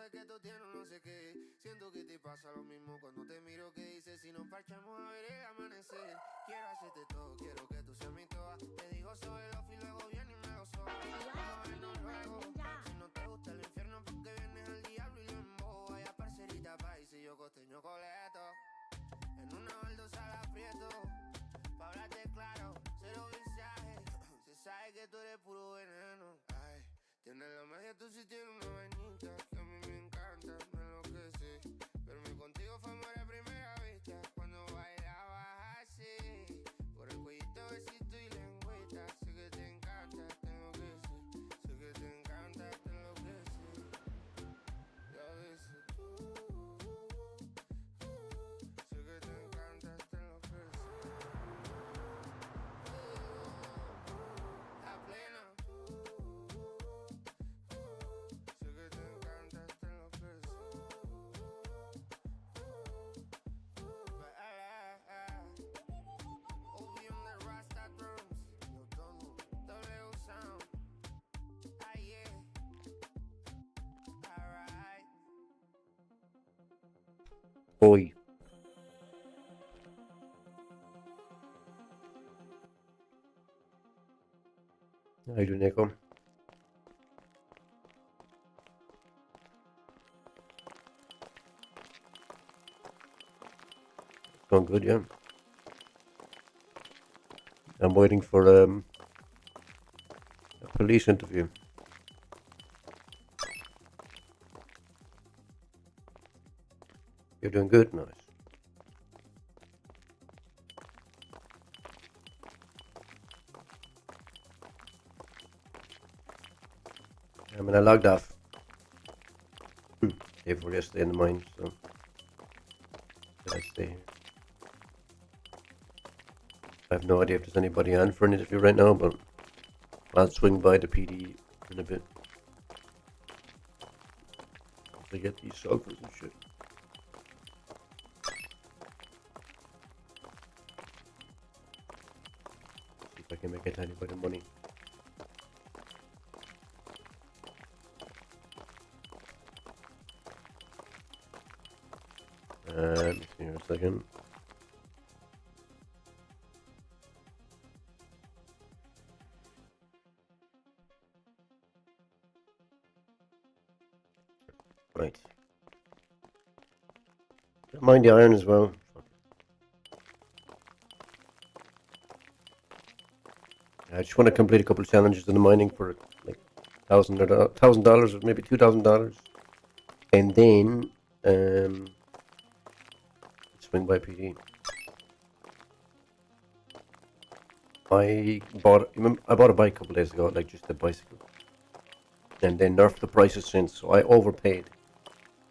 sabes que tú tienes no sé qué. Siento que te pasa lo mismo cuando te miro que dices si nos parchamos a ver el amanecer. Quiero hacerte todo, quiero que tú seas mi toa. Te digo sobre lo y luego viene y me lo soba. Vamos a vernos luego. Si no te gusta el infierno porque vienes al diablo y lo emboba. Vaya parcerita país y yo costeño coleto. En una baldosa la aprieto. Pa' hablarte claro, cero visaje. Se sabe que tú eres puro veneno. Ay, tienes la magia, tú sí tienes una vainita que a mí me encanta, me enloquece. Verme contigo fue amor a primera vista. Cuando bailabas así, por el cuellito, besito y lengüeta. Sé que te encanta, te enloquece. Sé que te encanta, te enloquece. Y a veces, sé que te encanta, te enloquece. A plena. Sé que te encanta, te enloquece. OB on the Rasta drums. Yo tono, W sound. Ah yeah. Alright. Oi. How you doing, Nico? Going good, yeah. I'm waiting for a police interview. You're doing good, nice. I mean, I logged off day before yesterday in the mine, so did I stay here? I have no idea if there's anybody on for an interview right now, but I'll swing by the PD in a bit to get these sulfurs and shit. See if I can make a tiny bit of money. Let me see here a second. Right. Don't mind the iron as well. I just want to complete a couple of challenges in the mining for like $1,000 or maybe $2,000, and then swing by PD. I bought a bike a couple of days ago, like just a bicycle, and they nerfed the prices since. So I overpaid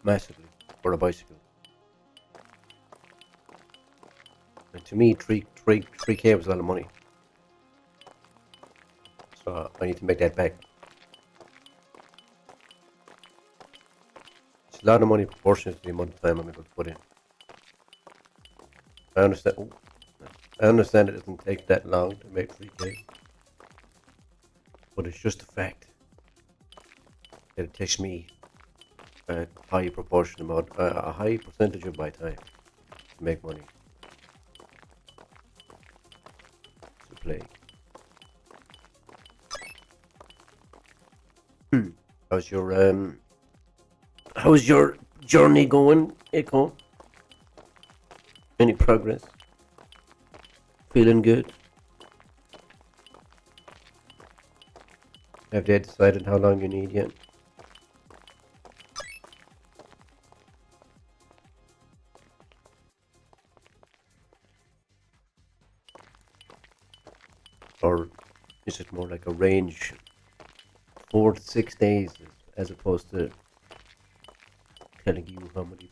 massively for a bicycle. And to me, 3K was a lot of money. So I need to make that back. It's a lot of money proportionate to the amount of time I'm able to put in. I understand it doesn't take that long to make 3K, but it's just a fact that it takes me a high a high percentage of my time to make money to play. How's your journey going, Echo? Any progress? Feeling good? Have they decided how long you need yet? Or is it more like a range 4 to 6 days as opposed to telling you how many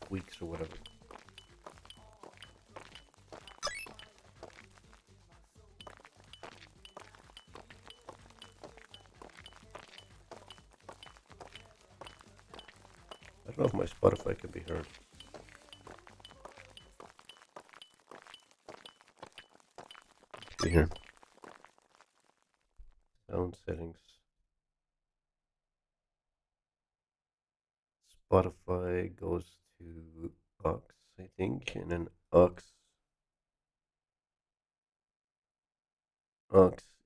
weeks or whatever? I don't know if my Spotify can be heard. See here. Sound settings. Spotify goes to Aux, I think, and then Aux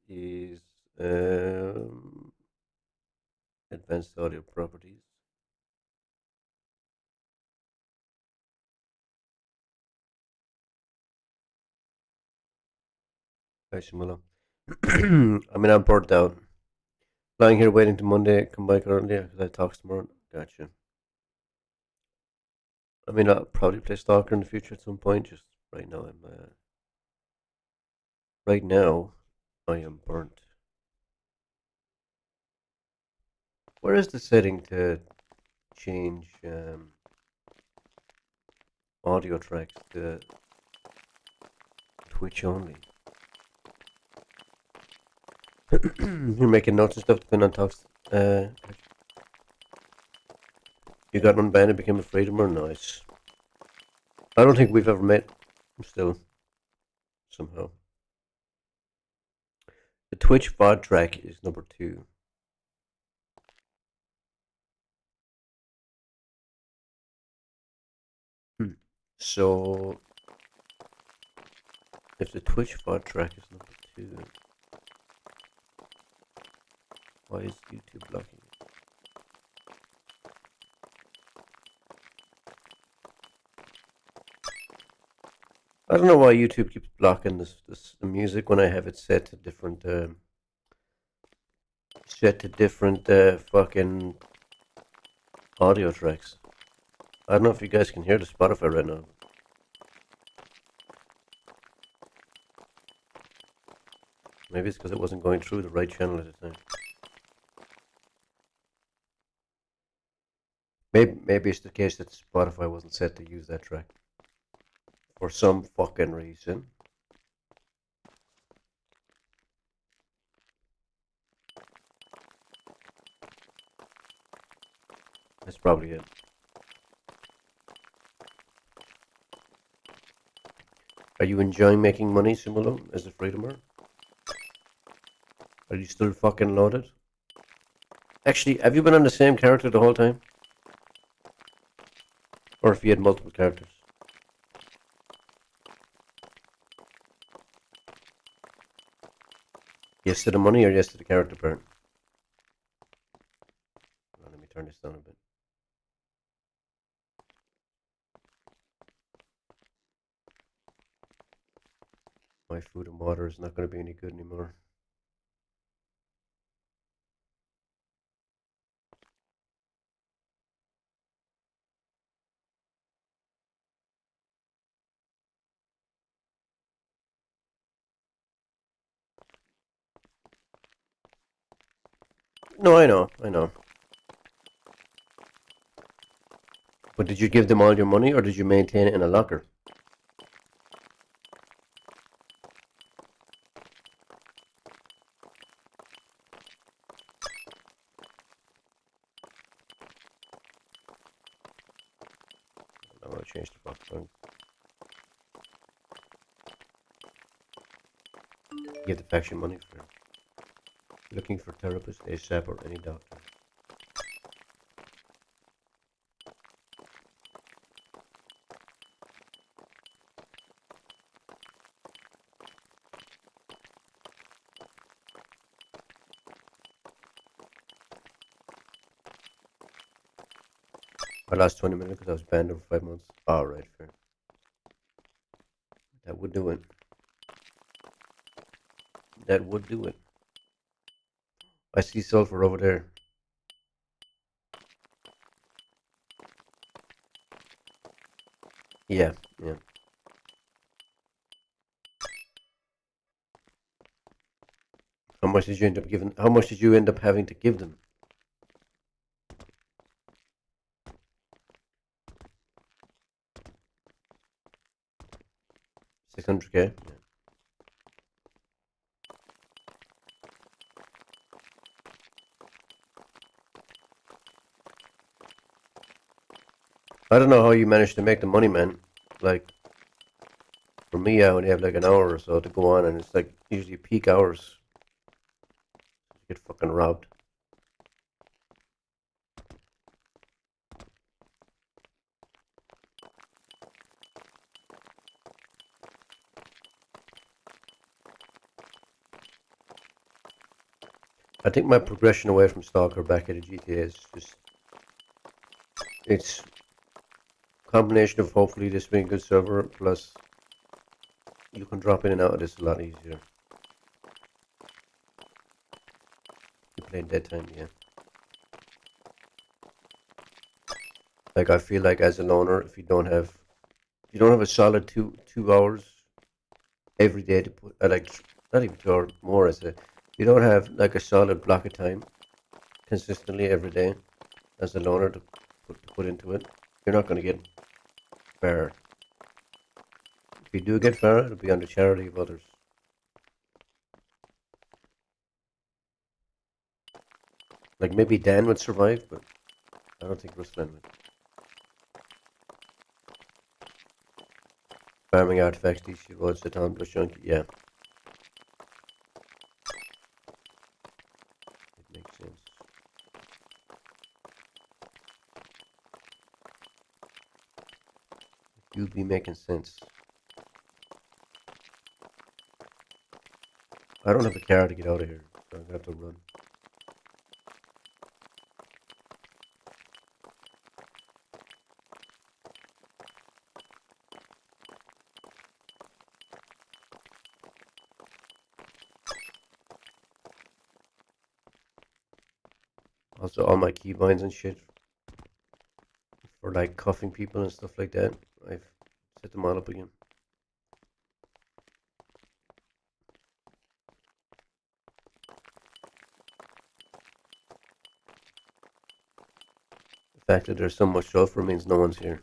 is advanced audio properties. Hi, Shimula. I mean, I'm burnt out. Lying here waiting to Monday, come back earlier because I talk tomorrow. Gotcha. I mean, I'll probably play Stalker in the future at some point. Just right now, I am burnt. Where is the setting to change audio tracks to Twitch only? You're making notes and stuff depending on talks. You got unbanned and became a freedomer? Nice. I don't think we've ever met. Still, somehow. The Twitch VOD track is number 2. So, if the Twitch VOD track is number 2, why is YouTube blocking it? I don't know why YouTube keeps blocking the music when I have it set to different fucking audio tracks. I don't know if you guys can hear the Spotify right now. Maybe it's because it wasn't going through the right channel at the time. Maybe it's the case that Spotify wasn't set to use that track for some fucking reason. That's probably it. Are you enjoying making money, Simulo, as a freedomer? Are you still fucking loaded? Actually, have you been on the same character the whole time? Or if you had multiple characters? Yes to the money or yes to the character part? Well, let me turn this down a bit. My food and water is not going to be any good anymore. No, I know. But did you give them all your money or did you maintain it in a locker? I'm going to change the background. Give the faction money for looking for therapist, ASAP, or any doctor. I lost 20 minutes because I was banned over 5 months. Oh, right, fair. That would do it. That would do it. I see sulfur over there. Yeah. How much did you end up giving? How much did you end up having to give them? 600k. Yeah. I don't know how you managed to make the money, man. Like, for me, I only have like an hour or so to go on, and it's like usually peak hours. You get fucking robbed. I think my progression away from Stalker back into GTA is just, it's a combination of hopefully this being a good server, plus you can drop in and out of this a lot easier. You're playing Dead Time, yeah. Like, I feel like as a loner, if you don't have a solid two hours every day to put, like, not even 2 hours, more as a, you don't have like a solid block of time consistently every day as a loner to put into it, you're not going to get far. If you do get far, it'll be on the charity of others. Like, maybe Dan would survive, but I don't think Ruslan would. Farming artifacts, DC roads, the town bush junkie, yeah. It makes sense. You'd be making sense. I don't have a car to get out of here, so I'm gonna have to run. Also, all my keybinds and shit for like cuffing people and stuff like that, I've set them all up again. The fact that there's so much sulfur means no one's here.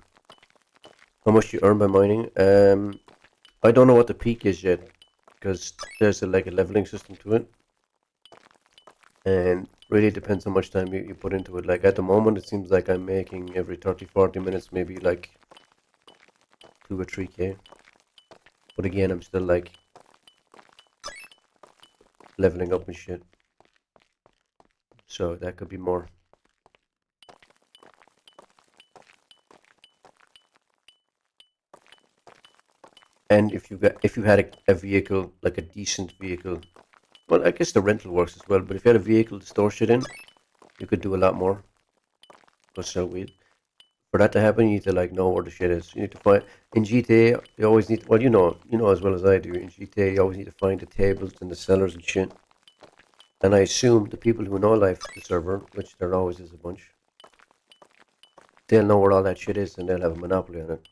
How much you earn by mining? I don't know what the peak is yet, because there's like a leveling system to it, and really depends how much time you put into it. Like at the moment, it seems like I'm making every 30-40 minutes, maybe like 2 or 3k. But again, I'm still like leveling up and shit, so that could be more. And if you had a vehicle, like a decent vehicle, well, I guess the rental works as well. But if you had a vehicle to store shit in, you could do a lot more. Go sell weed. For that to happen, you need to like know where the shit is. You need to find in GTA. You always need. Well, you know as well as I do. In GTA, you always need to find the tables and the cellars and shit. And I assume the people who know life the server, which there always is a bunch, they'll know where all that shit is and they'll have a monopoly on it.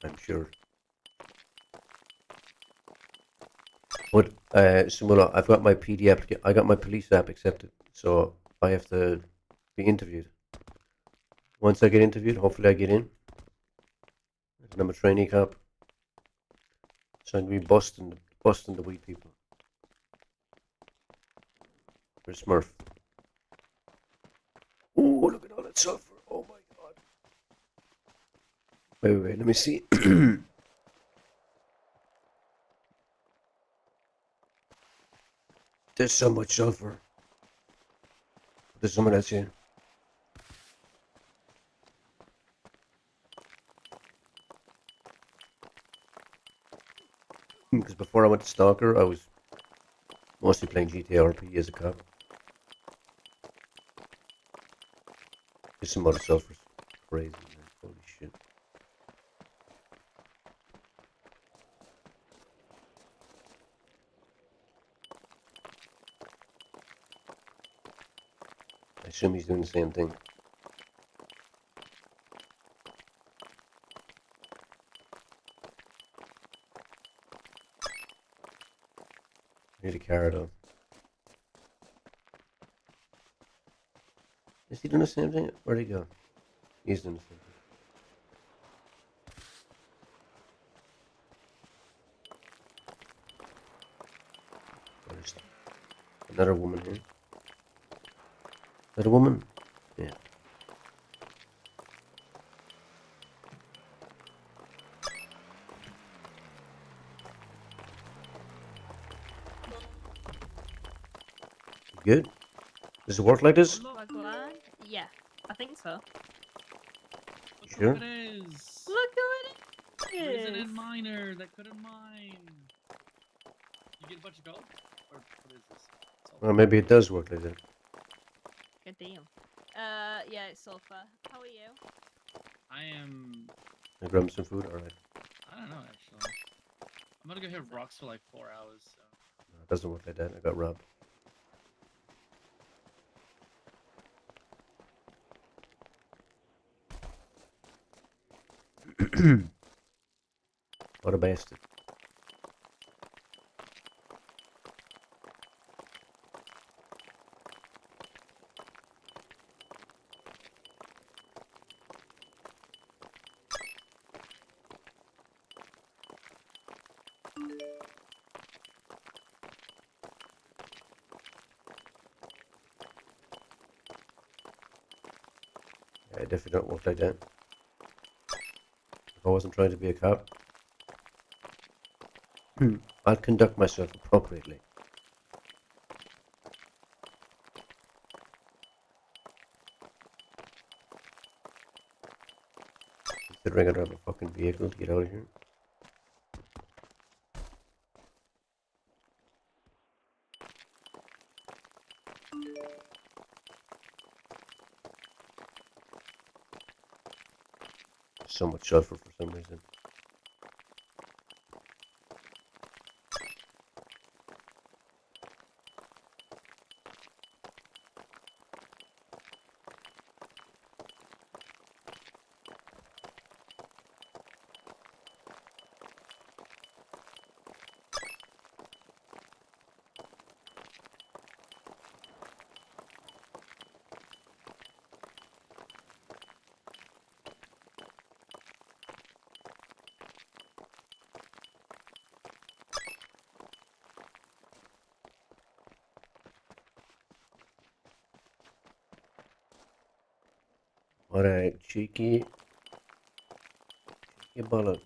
I'm sure. But Simula, I've got my PD app. I got my police app accepted, so I have to be interviewed. Once I get interviewed, hopefully I get in. And I'm a trainee cop, so I'm gonna be busting the weed people. Or Smurf. Oh, look at all that sulfur! Oh my god! Wait. Let me see. There's so much sulfur. There's someone else here. Because before I went to Stalker, I was mostly playing GTA RP as a cop. There's some other sulfur. Crazy, man. Holy shit. I assume he's doing the same thing. I need a car though. Is he doing the same thing? Where'd he go? He's doing the same thing. There's another woman here. Is that a woman? Yeah. Good? Does it work like this? Look, yeah, I think so. Look Sure. who it is. Look who it is. Resident miner that couldn't mine. get a bunch of gold? Or what is this? Or maybe it does work like that. Good deal. Yeah, it's sulfur. How are you? I am. I grab some food. All right. I don't know actually. I'm gonna go hit rocks for like 4 hours. So. No, it doesn't work like that. I got robbed. What a bastard. Yeah, it definitely don't work like that. If I wasn't trying to be a cop, I'd conduct myself appropriately. Considering I don't have a fucking vehicle to get out of here. So much sulfur for some reason. Alright, cheeky bollocks.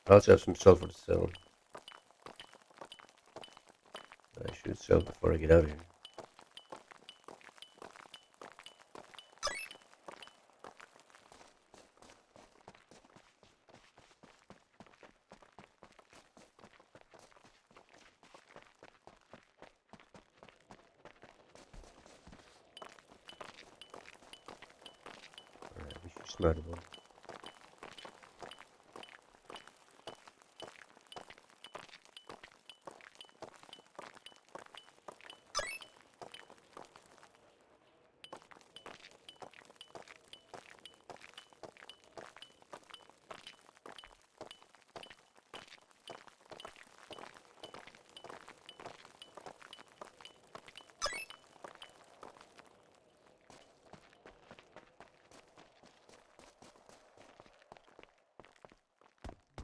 I also have some sulfur to sell. I should sell before I get out of here. Alright, we should smart about it.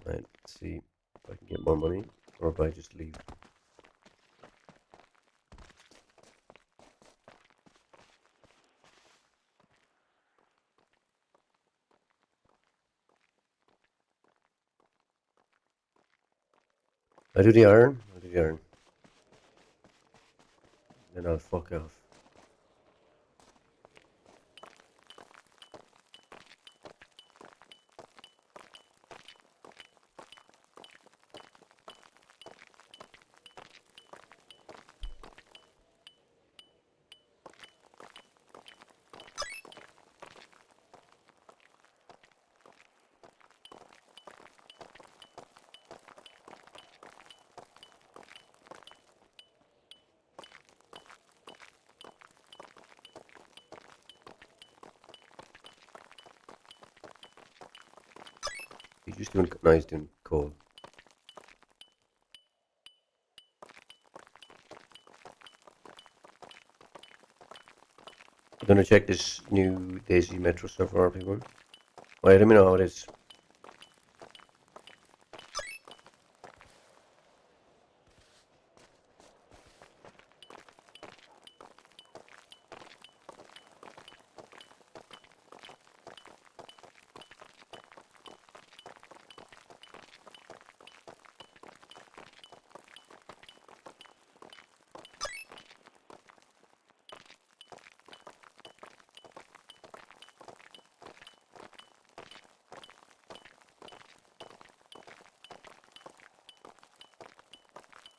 Right, let's see if I can get more money, or if I just leave. I do the iron, then I'll fuck off. He's just doing, no, he's doing coal. I'm gonna check this new Daisy Metro server RP1. Wait, let me know how it is.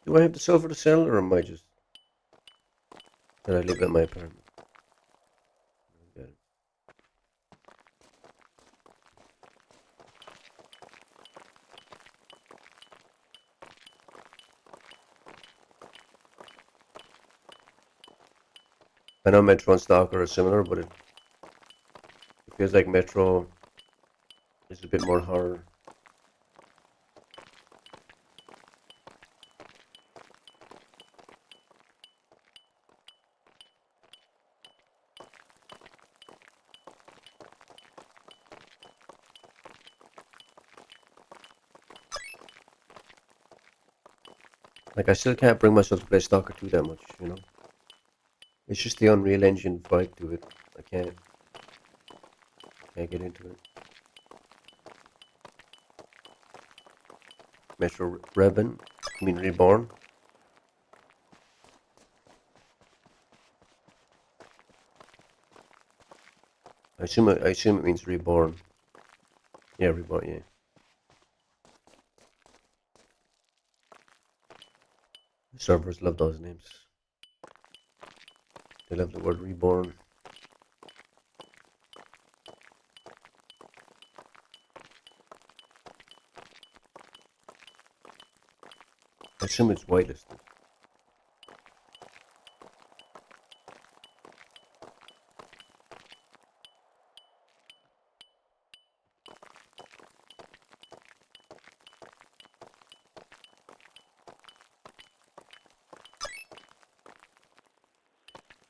Do I have the silver to sell, or am I just... Did I live at my apartment? Okay. I know Metro and Stalker are similar, but it feels like Metro is a bit more horror. Like, I still can't bring myself to play Stalker 2 that much, you know? It's just the Unreal Engine vibe to it. I can't get into it. Metro Reborn. I assume it means reborn. Yeah, reborn, yeah. The servers love those names. They love the word reborn. I assume it's whitelisted.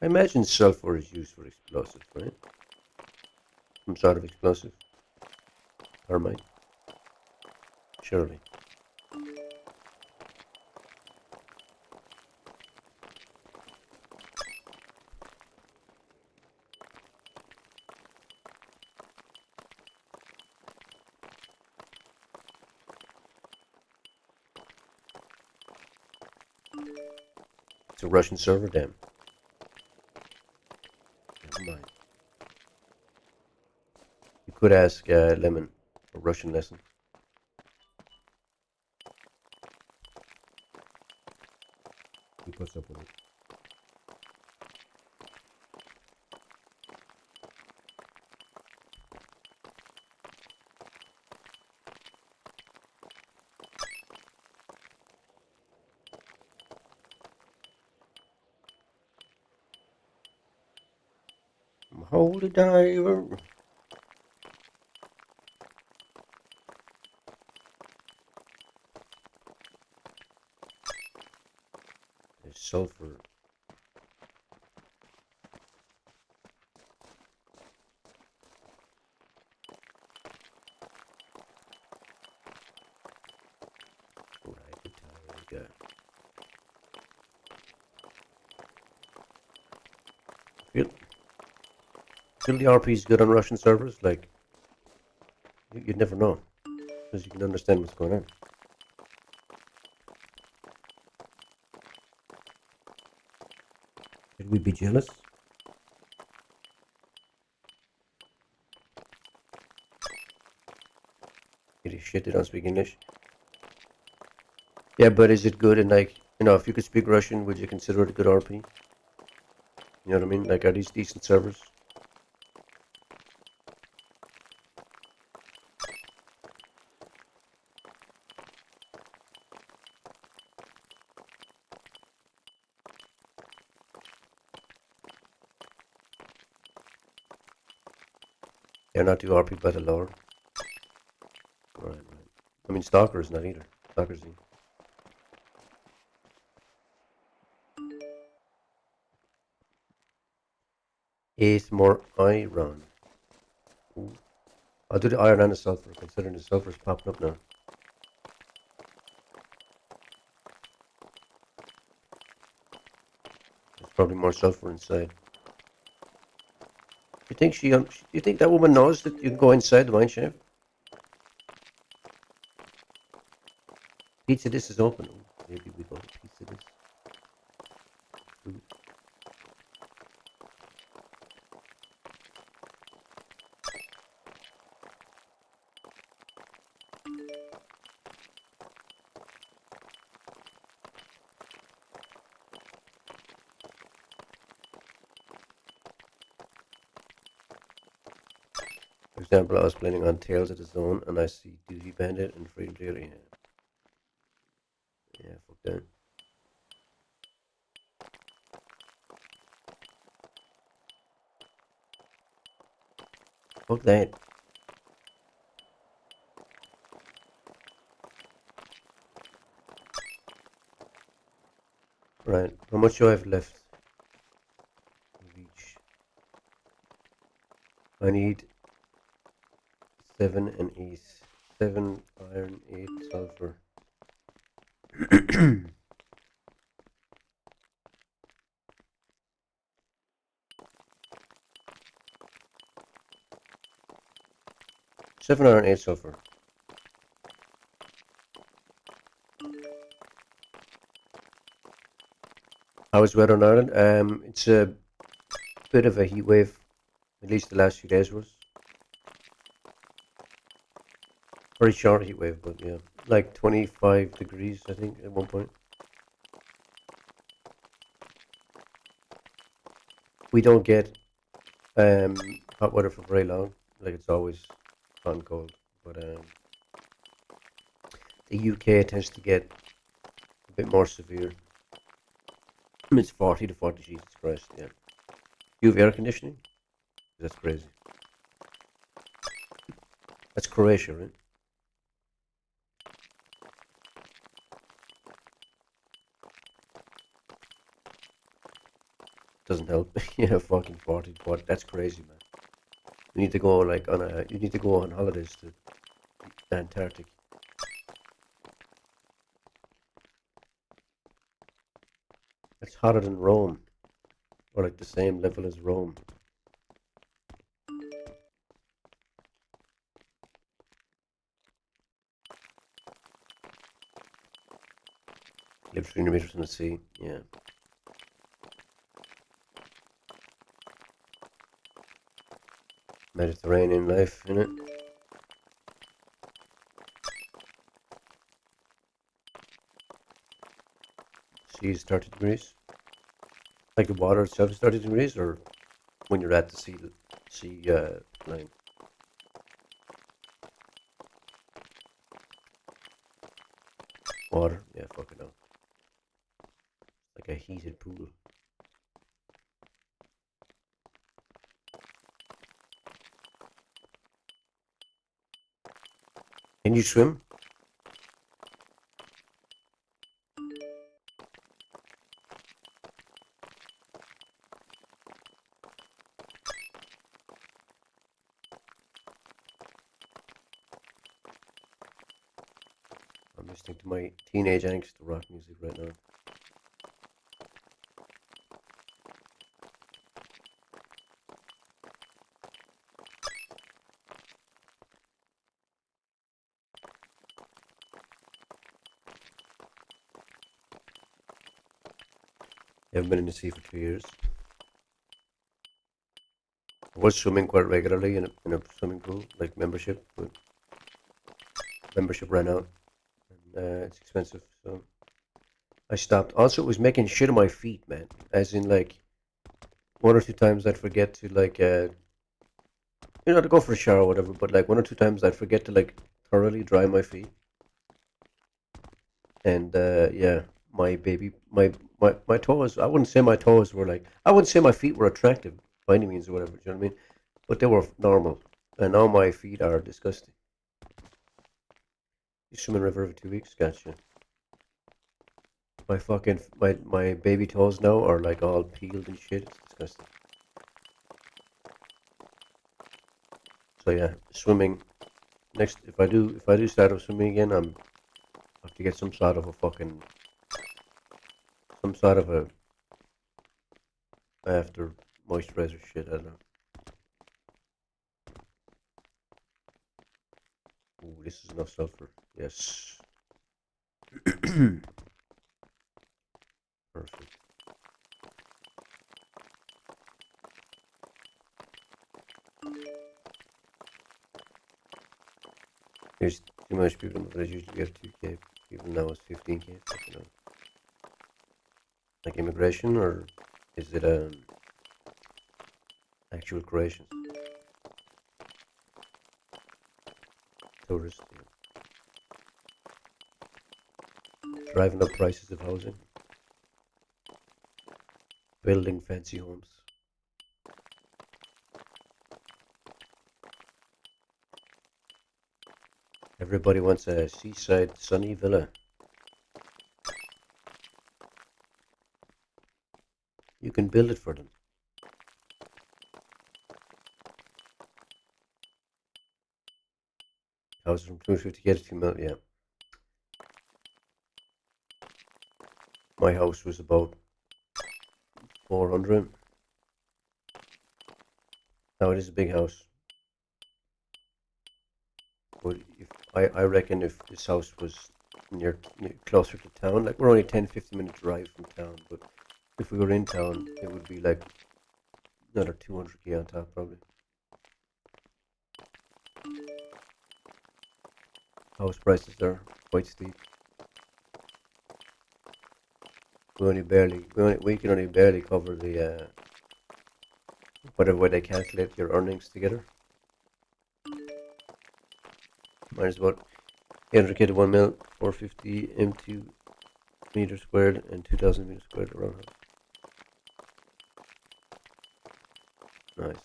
I imagine sulfur is used for explosives, right? Some sort of explosive. Thermite. Surely. It's a Russian server, damn. Never mind. You could ask Lemon a Russian lesson. He puts up with it. I'm a holy diver. There's sulfur. Right, the tiger. Feel the RP is good on Russian servers? Like, you'd never know. Because you can understand what's going on. Should we be jealous? It is shit, they don't speak English. Yeah, but is it good? And like, you know, if you could speak Russian, would you consider it a good RP? You know what I mean? Like, are these decent servers? They're not too RP by the lore. Right, right. I mean, Stalker is not either. Stalker's in. Ace more iron. Ooh. I'll do the iron and the sulfur, considering the sulfur's popping up now. There's probably more sulfur inside. You think that woman knows that you can go inside the mine shaft? Pizza this is open. Ooh, maybe we go to pizza this. Ooh. example, I was planning on Tales of the Zone, and I see Duty Bandit and Freedom Daily. Yeah, fuck that. Fuck that. Right, how much do I have left? Reach. I need 7 and 8. 7 iron, 8 sulfur. 7 iron, 8 sulfur. How is weather in Ireland? It's a bit of a heat wave. At least the last few days was. Very short heat wave, but yeah. Like 25 degrees, I think, at one point. We don't get hot weather for very long. Like, it's always hot and cold. But the UK tends to get a bit more severe. It's 40 to 40, Jesus Christ, yeah. You have air conditioning? That's crazy. That's Croatia, right? Doesn't help. Yeah, fucking 40, 40. That's crazy, man. You need to go like you need to go on holidays to Antarctic. It's hotter than Rome, or like the same level as Rome. Live 300 meters from the sea, yeah. Mediterranean life, innit? Sea is 30 degrees. Like the water itself is 30 degrees, or when you're at the sea line. Water, yeah, fucking hell. Like a heated pool. Can you swim? I'm listening to my teenage angst rock music right now. I haven't been in the sea for 2 years. I was swimming quite regularly in a swimming pool, like membership, but membership ran out, and it's expensive, so I stopped. Also, it was making shit on my feet, man. As in, like, one or two times I'd forget to, like, to go for a shower or whatever, but, like, one or two times I'd forget to, like, thoroughly dry my feet. And, yeah, my toes, I wouldn't say my toes were, like, I wouldn't say my feet were attractive by any means or whatever, do you know what I mean? But they were normal. And now my feet are disgusting. You swim in the river every 2 weeks? Gotcha. My baby toes now are like all peeled and shit. It's disgusting. So yeah, swimming. Next, if I do start up swimming again, I have to get some sort of a after moisturizer shit. I don't know. Ooh, this is enough sulfur. Yes. Perfect. There's too much people in the village. Usually we have 2K. People now it's 15K. You know. Like immigration, or is it actual Croatians? tourist. Yeah. Driving up prices of housing. Building fancy homes. Everybody wants a seaside sunny villa. You can build it for them. House from 250 to 2 mil, yeah. My house was about 400. Now it is a big house. But if I reckon if this house was near closer to town, like we're only a 10-15 minute drive from town, but if we were in town, it would be like another 200k on top probably. House prices are quite steep. We can only barely cover the whatever way they calculate your earnings together. Mine is about 800k to 1 mil, 450 m2 meters squared, and 2000 meters squared around house. Nice.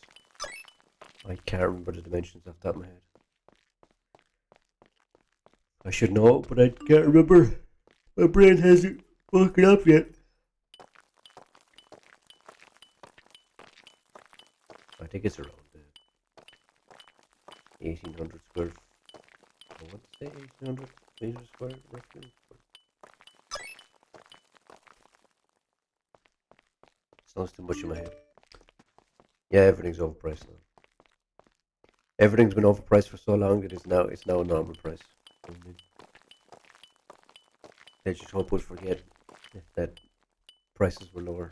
I can't remember the dimensions off the top of my head. I should know, but I can't remember. My brain hasn't woken up yet. I think it's around 1800 square. I want to say 1800 meters squared, roughly. Sounds too much in my head. Yeah, everything's overpriced now. Everything's been overpriced for so long that it's now a normal price. They just hope we'll forget that prices were lower.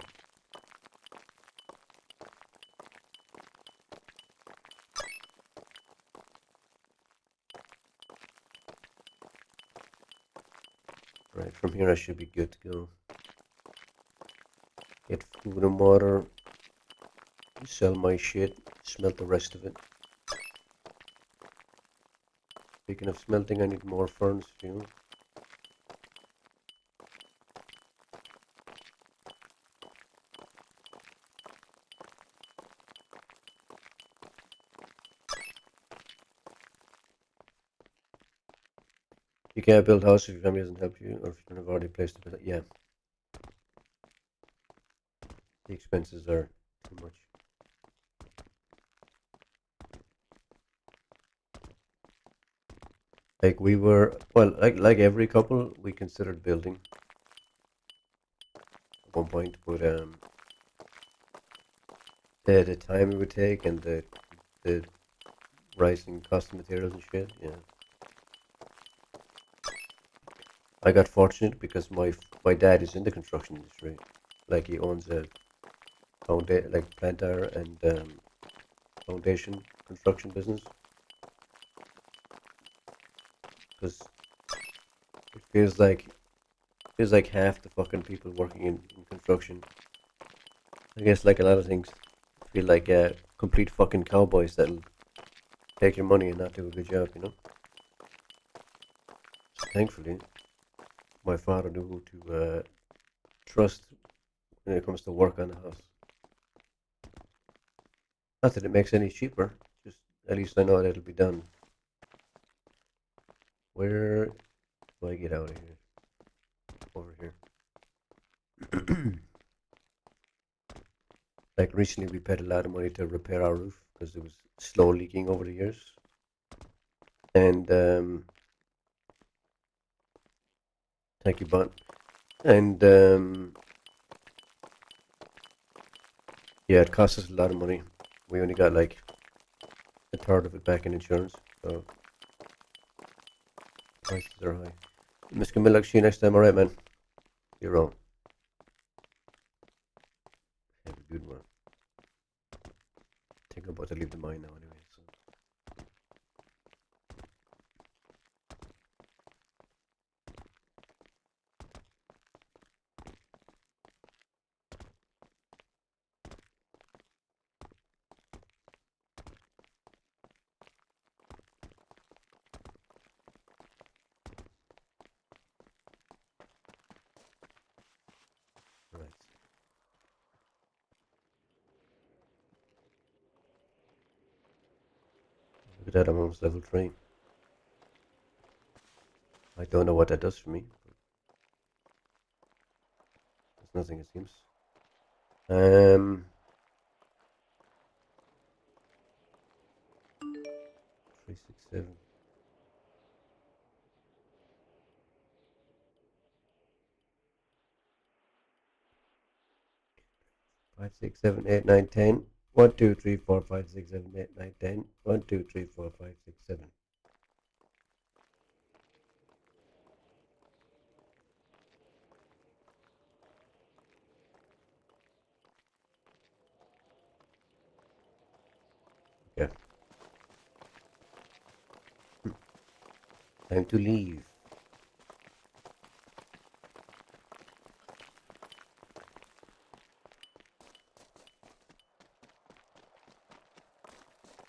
Right, from here I should be good to go. Get food and water. Sell my shit. Smelt the rest of it. Speaking of smelting, I need more furnace fuel. You can't build a house if your family doesn't help you, or if you don't have already placed to build it. Yeah. The expenses are too much. Like we were, well, like every couple, we considered building at one point, but the time it would take and the rising cost of materials and shit, yeah. I got fortunate because my dad is in the construction industry. Like he owns a planter and foundation construction business. Because it feels like half the fucking people working in construction. I guess like a lot of things, feel like complete fucking cowboys that'll take your money and not do a good job, you know. So thankfully, my father knew who to trust when it comes to work on the house. Not that it makes any cheaper, just at least I know that it'll be done. Where do I get out of here? Over here. Like recently we paid a lot of money to repair our roof because it was slow leaking over the years. And thank you, Bon. And yeah, it cost us a lot of money. We only got like a third of it back in insurance, so prices are high. Miss Camilla, see you next time. Alright, man. You're on. Have a good one. I think I'm about to leave the mine now anyway. So. Right. Look at that, I'm almost level 3. I don't know what that does for me. There's nothing, it seems. 367. 5, 6, 7, 8, 9, 10. 1, 2, 3, 4, 5, 6, 7, 8, 9, 10. 1, 2, 3, 4, 5, 6, 7. Yeah. Time to leave.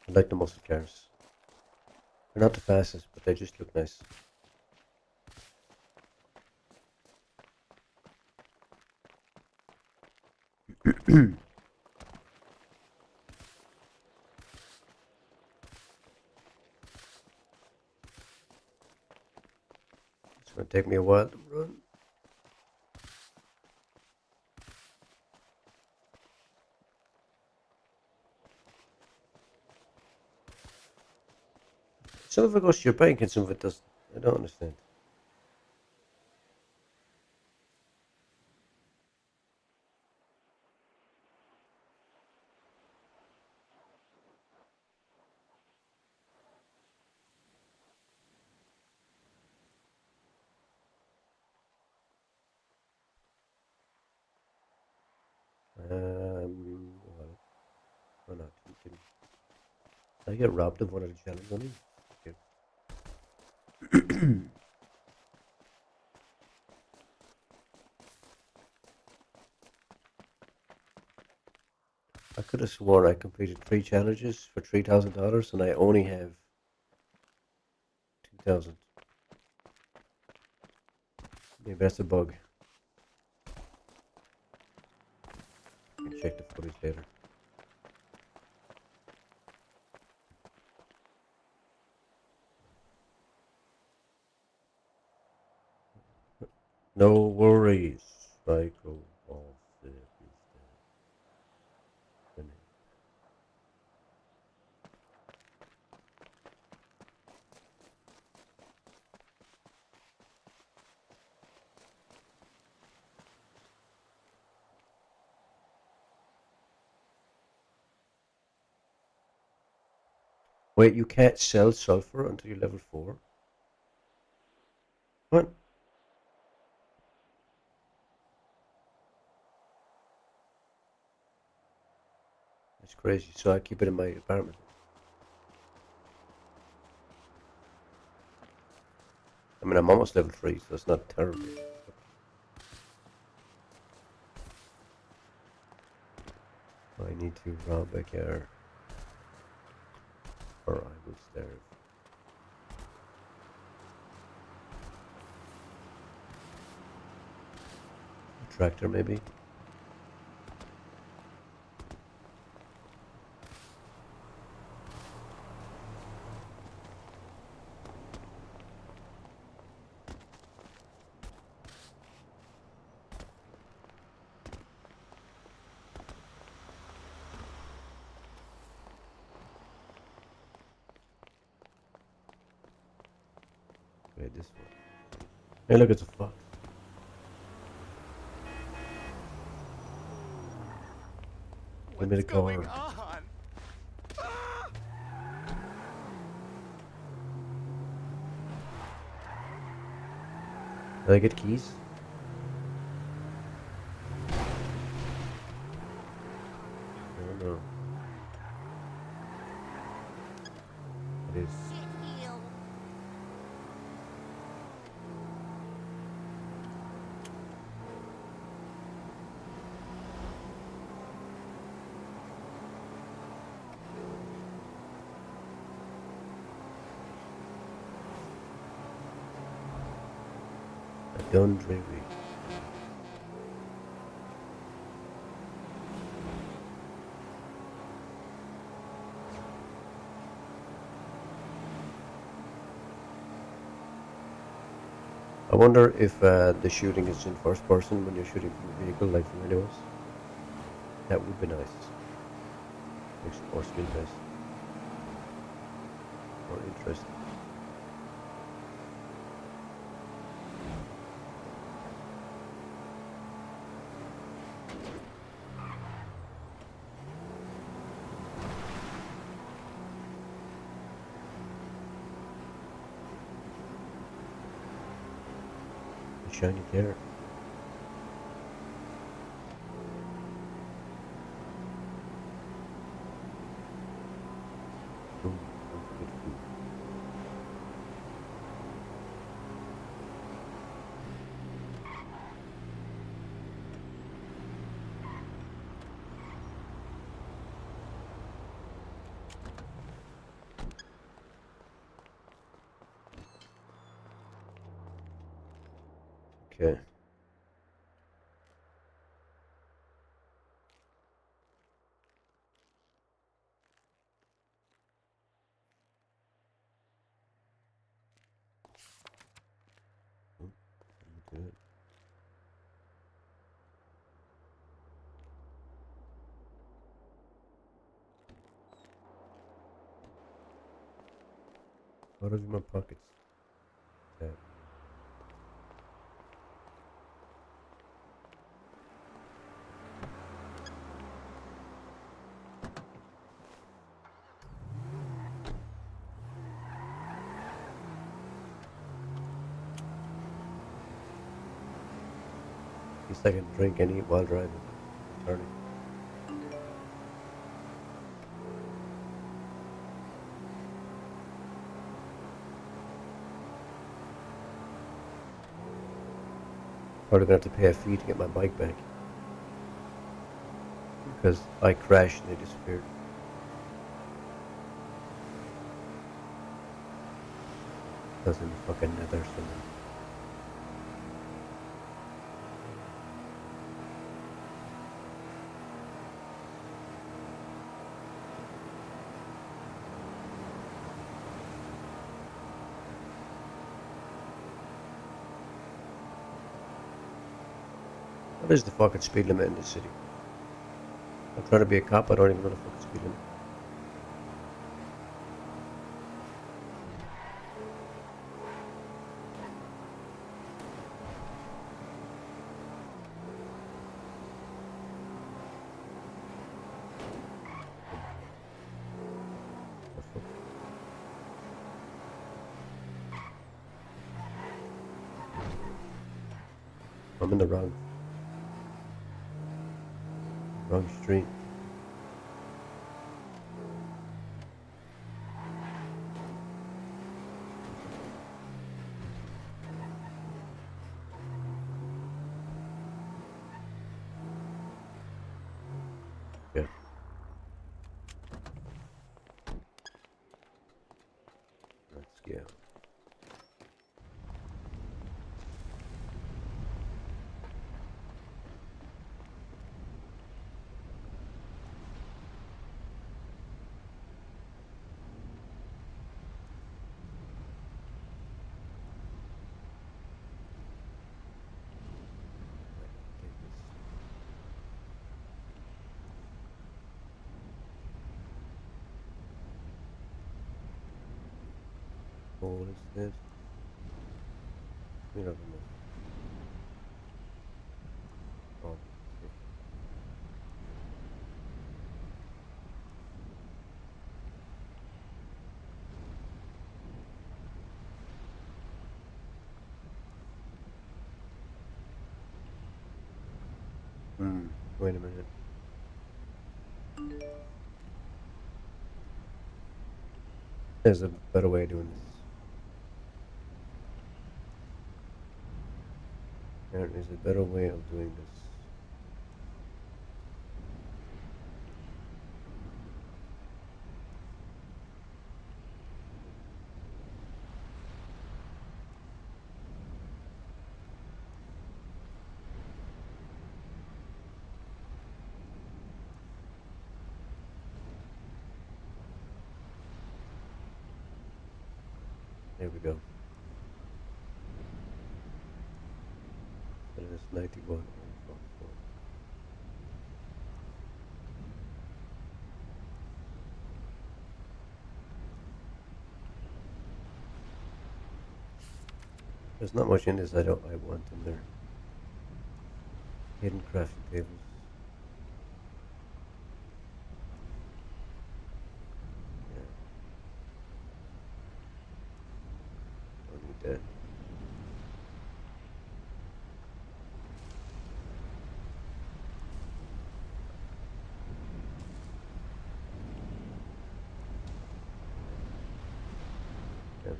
I like the muscle cars. They're not the fastest, but they just look nice. It's gonna take me a while to run. Some of it goes to your bank and some of it doesn't. I don't understand. Well, or not. You can. I get robbed of one of the challenge money. Okay. I could have sworn I completed 3 challenges for $3,000 and I only have 2,000. Maybe that's a bug. I can check the footage later. No worries. Psycho Ball Sip is dead. Wait, you can't sell sulfur until you're level 4? What? That's crazy. So I keep it in my apartment. I mean, I'm almost level 3, so it's not terrible. I need to rob a car, or I will starve. A tractor, maybe? Wait, this one. Hey, look, it's a fox. Give me the car. on? Did I get keys? No, no. It is. I don't dreary. I wonder if the shooting is in first person when you're shooting from a vehicle, like from anywhere. That would be nice. Makes it more skill based. More interesting. A shiny car. Food. Don't forget food. Okay. Do it. What are in my pockets? Yeah. At least I can drink and eat while driving. Turning. Probably gonna have to pay a fee to get my bike back. Because I crashed and it disappeared. That's in the fucking nether somewhere. What is the fucking speed limit in this city? I'm trying to be a cop, I don't even know the fucking speed limit. The fuck? I'm in the wrong street. Yeah. Let's go. Take this. Oh, what is this? We don't know. Oh, okay. Wait a minute. There's a better way of doing this. There is a better way of doing this. There we go. That's 91. 44. There's not much in this I want in there. Hidden crafting tables. Yeah. Don't need that. Yeah.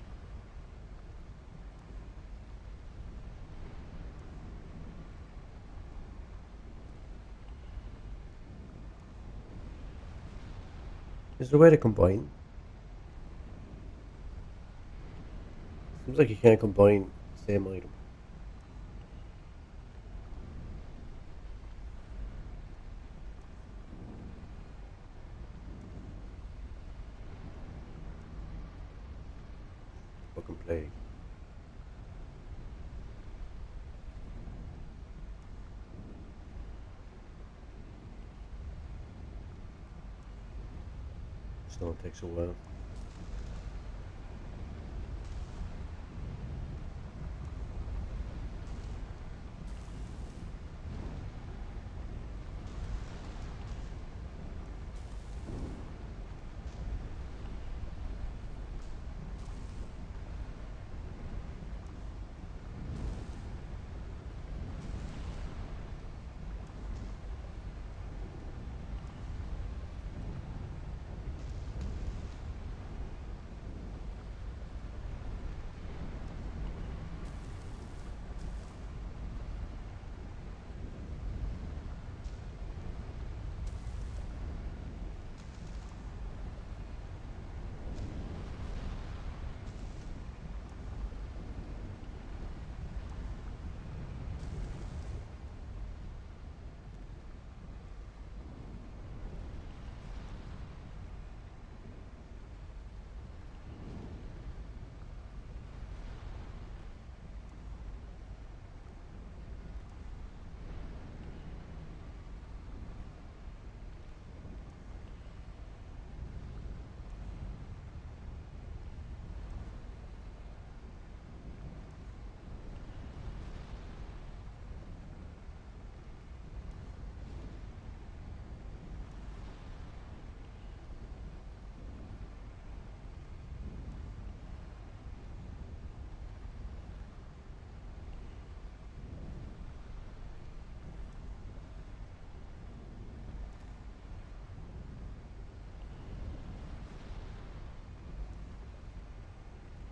Is there a way to combine? Seems like you can't combine the same item. Fucking plague. Stone takes a while.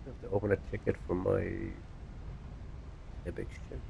I have to open a ticket for my eviction.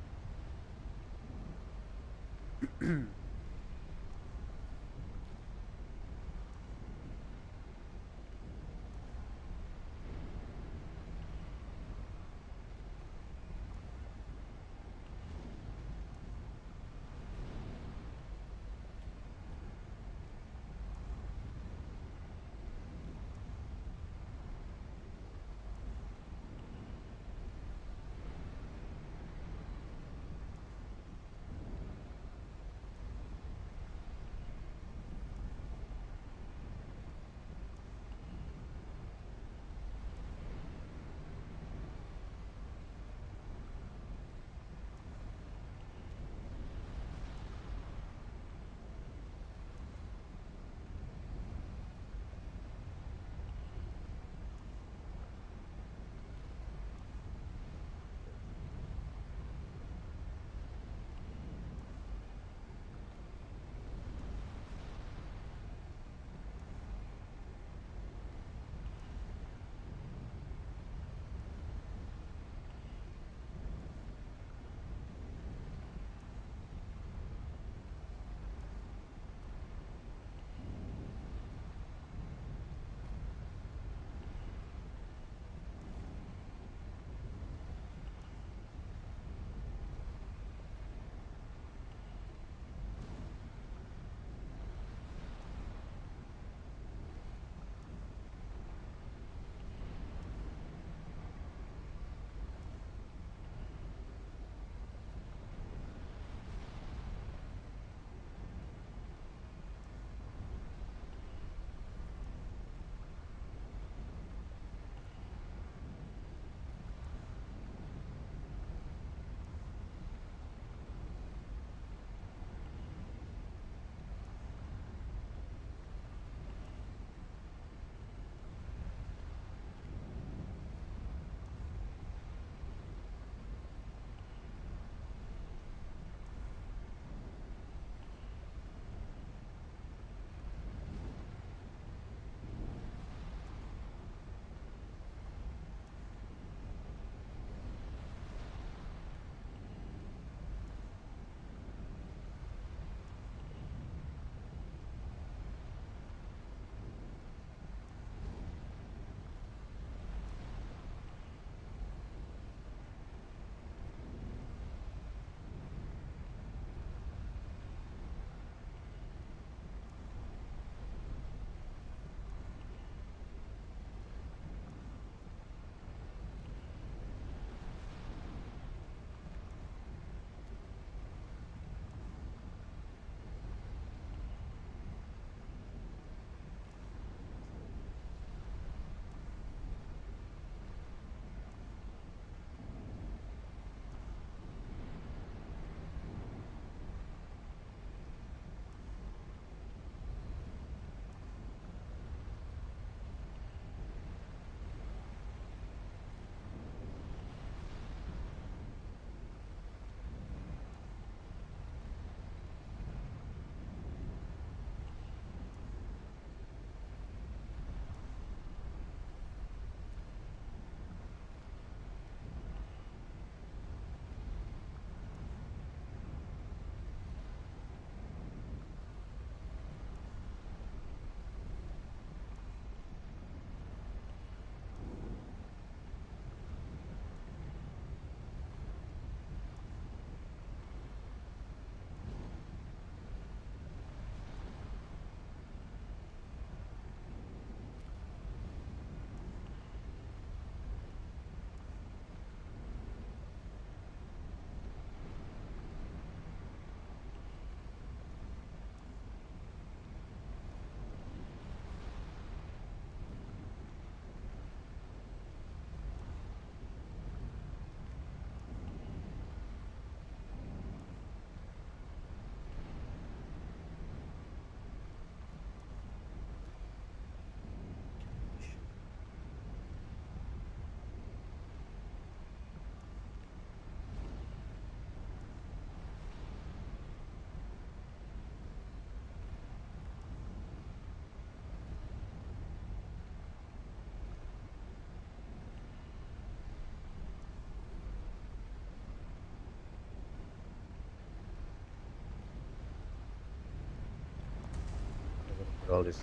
call this?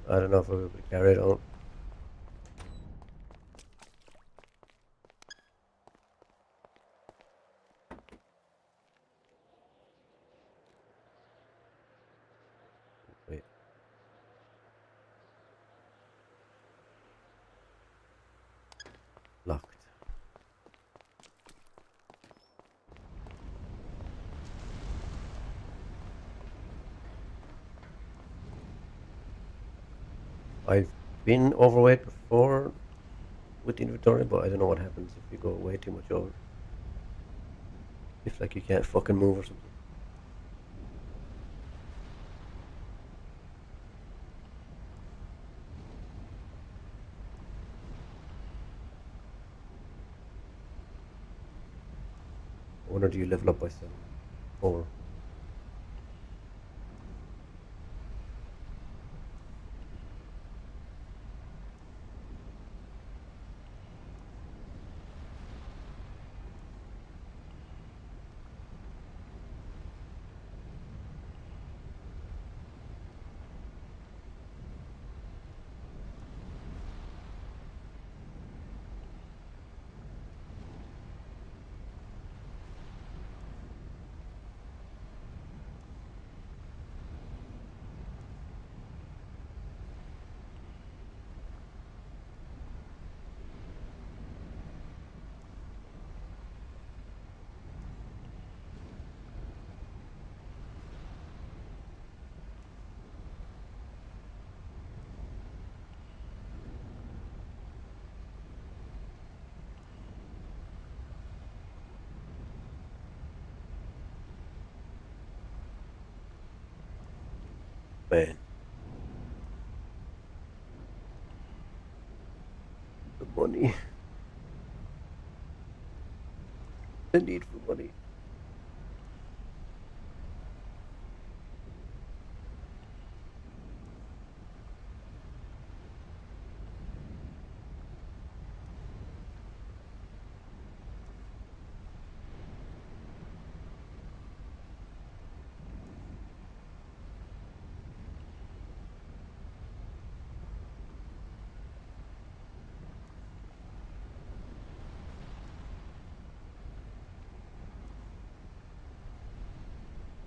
I don't know if I'll be able to carry it on. Wait. Locked. I've been overweight before with the inventory, but I don't know what happens if you go way too much over. If like you can't fucking move or something. I wonder, do you level up by 7 or man? The money. The need for money.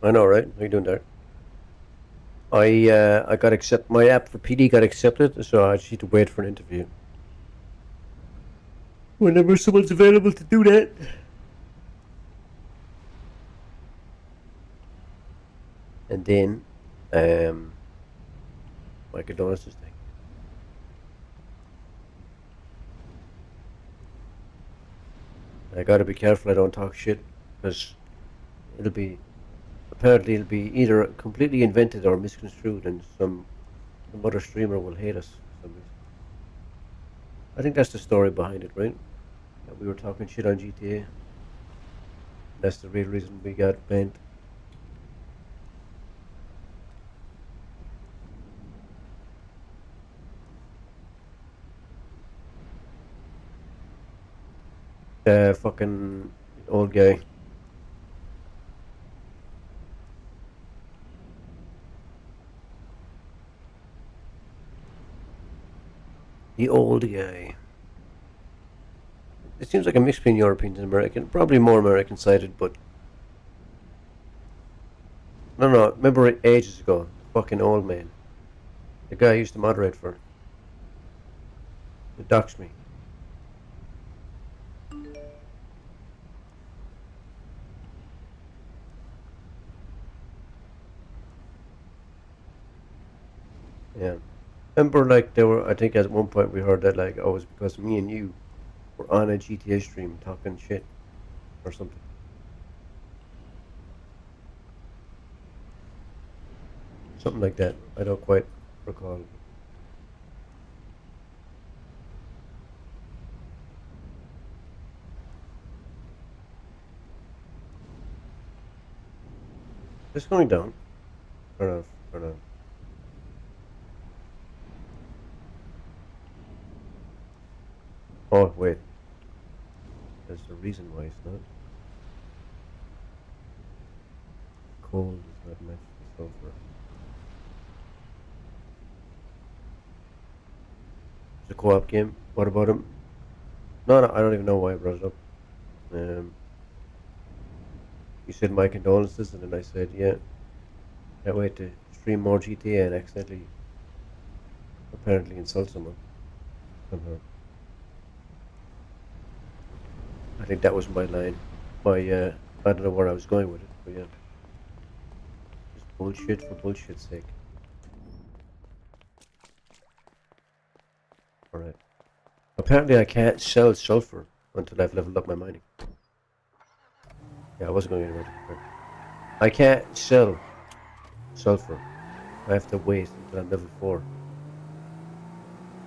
I know, right? How you doing there? I got my app for PD got accepted, so I just need to wait for an interview. Whenever someone's available to do that. And then, my condolences, thing. I gotta be careful I don't talk shit, because apparently it'll be either completely invented or misconstrued, and some other streamer will hate us for some reason. I think that's the story behind it, right? That we were talking shit on GTA. That's the real reason we got banned. The fucking old guy. The old guy. It seems like a mix between European and American. Probably more American sided, but no. Remember it ages ago? The fucking old man. The guy I used to moderate for. He doxed me. Yeah. Remember, like, I think at one point we heard that, like, oh, it was because me and you were on a GTA stream talking shit or something. Something like that. I don't quite recall. It's going down. Turn off. Oh, wait. There's a reason why it's not. Cold does not match the sulfur. It's a co-op game. What about him? No, I don't even know why I brought it up. You said my condolences, and then I said, yeah, can't wait to stream more GTA and accidentally, apparently insult someone somehow. I think that was my line. I don't know where I was going with it, but yeah, just bullshit for bullshit's sake. All right. Apparently, I can't sell sulfur until I've leveled up my mining. Yeah, I wasn't going anywhere. I can't sell sulfur. I have to wait until I'm level 4.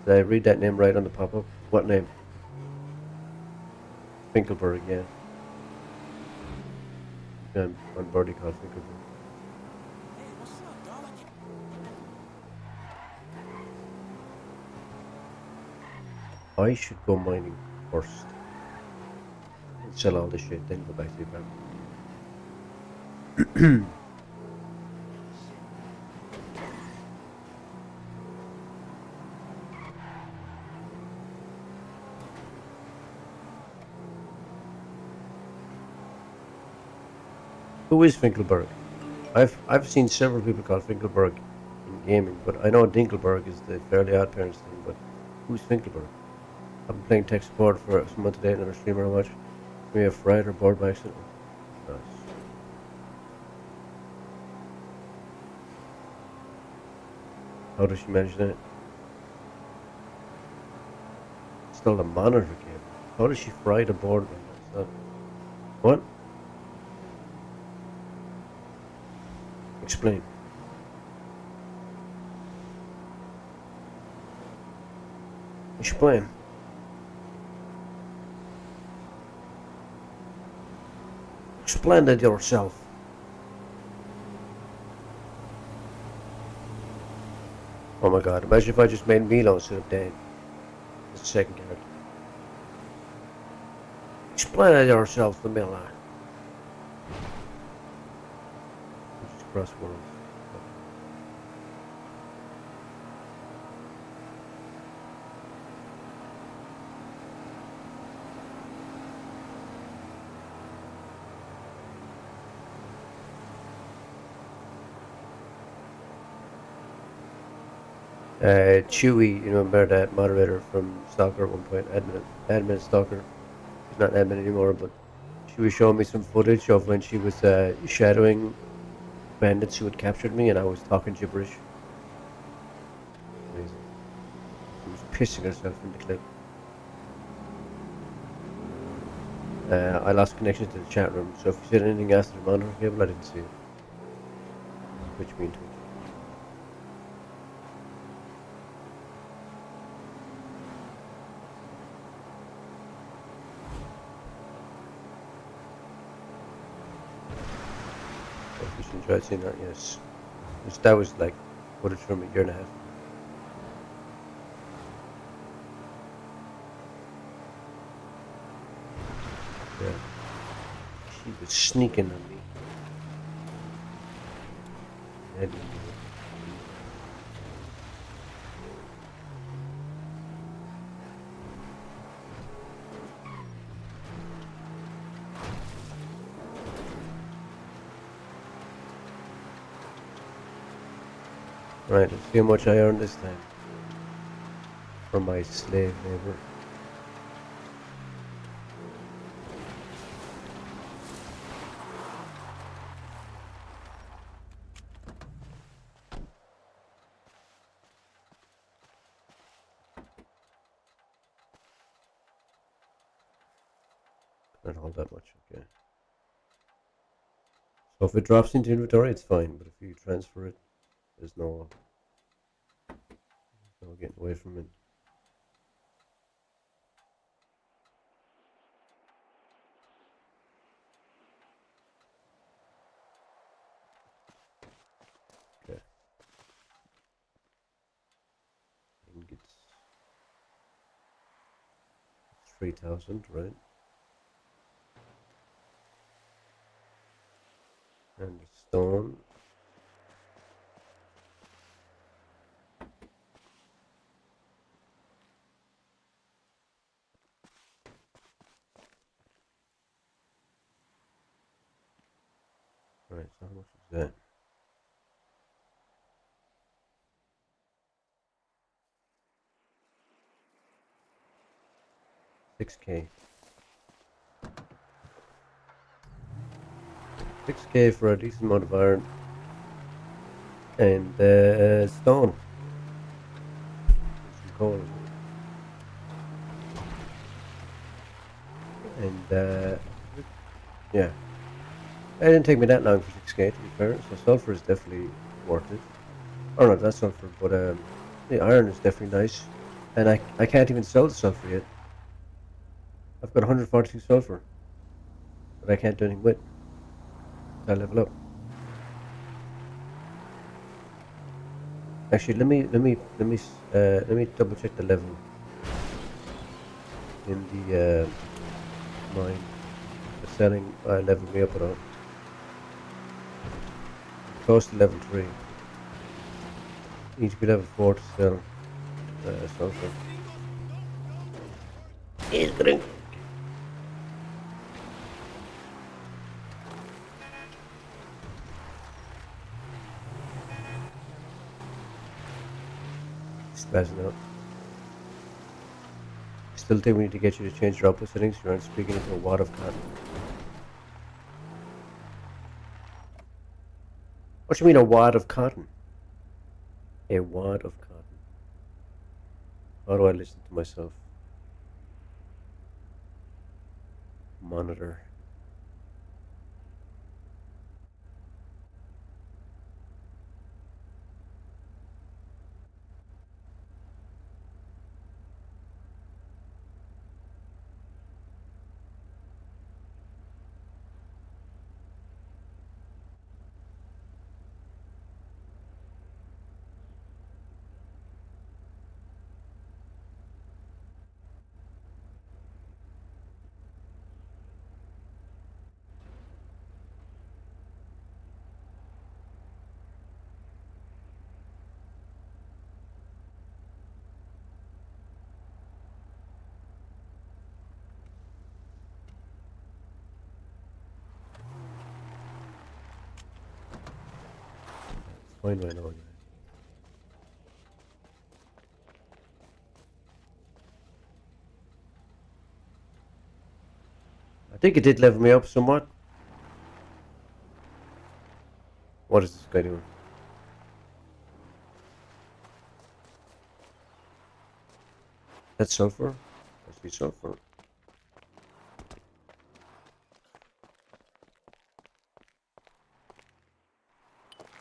Did I read that name right on the pop-up? What name? Finkelberg, yeah. On birdie called Finkelberg. I should go mining first. And sell all this shit, then go back to the apartment. Who is Finkelberg? I've seen several people called Finkelberg in gaming, but I know Dinkelberg is the Fairly Odd Parents thing, but who's Finkelberg? I've been playing tech support for some month today, another streamer I watch. We have fried or bored by accident. Nice. How does she manage that? Still the monitor game. How does she fry the board like that? What? Explain. Explain. Explain it yourself. Oh my god, imagine if I just made Milo instead of Dan. As the second character. Explain it yourself, the Miller. Just cross worlds. Chewy, you remember that moderator from Stalker at one point, admin Stalker. He's not admin anymore, but she was showing me some footage of when she was shadowing bandits who had captured me, and I was talking gibberish. Amazing. She was pissing herself in the clip. I lost connection to the chat room, so if you said anything after the monitor cable, I didn't see it. Which means Twitch. If you enjoyed seeing that, yes. That was like footage from a year and a half. Yeah. She was sneaking on me. Right, let's see how much I earned this time from my slave labor. Not all that much, okay. So if it drops into inventory, it's fine, but if you transfer it, there's no getting away from it. Okay. Ingots. 3,000, right? And stone. that? $6K. $6K for a decent amount of iron. And stone. Some coal as well. And yeah. It didn't take me that long for 6K, to be fair. So sulfur is definitely worth it. Oh no, that's sulfur, but the iron is definitely nice. And I can't even sell the sulfur yet. I've got 142 sulfur, but I can't do anything with. I level up. Actually, let me double check the level in the mine. The selling leveled me up at all. Close to level 3. Need to be level 4 to sell sulfur. He's getting. Spazzing out. Still think we need to get you to change your output settings. You aren't speaking into a wad of cotton. What do you mean a wad of cotton? A wad of cotton. How do I listen to myself? Monitor. It's fine right now anyway. I think it did level me up somewhat. What is this guy doing? That's sulfur? I see sulfur.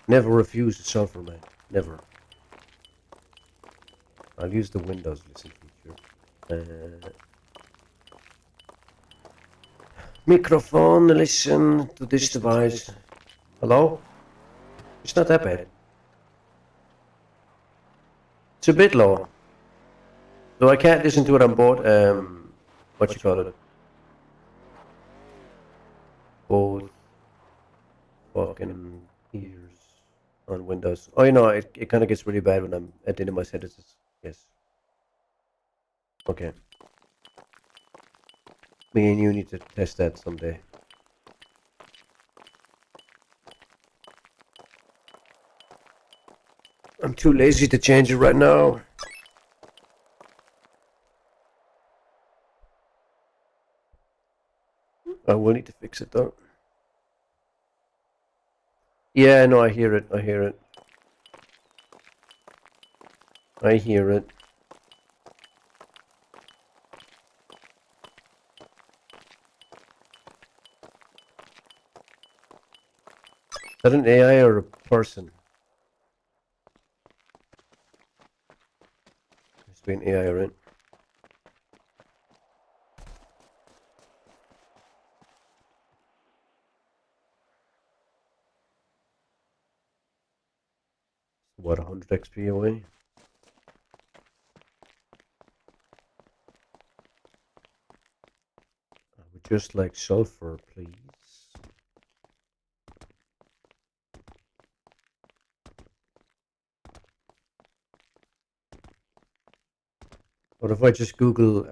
Never refuse the sulfur, man. Never. I'll use the Windows listen feature. Microphone, listen to this device. Hello? It's not that bad. It's a bit low. Though I can't listen to it on both, what you call it? Both fucking ears on Windows. Oh, you know, it kind of gets really bad when I'm at the end of my sentences. Yes. Okay. Me and you need to test that someday. I'm too lazy to change it right now. I will need to fix it though. Yeah, no, I hear it. I hear it. I hear it. Is that an AI or a person? It's been AI, right? What, 100 XP away? I would just like sulfur, please. What if I just Google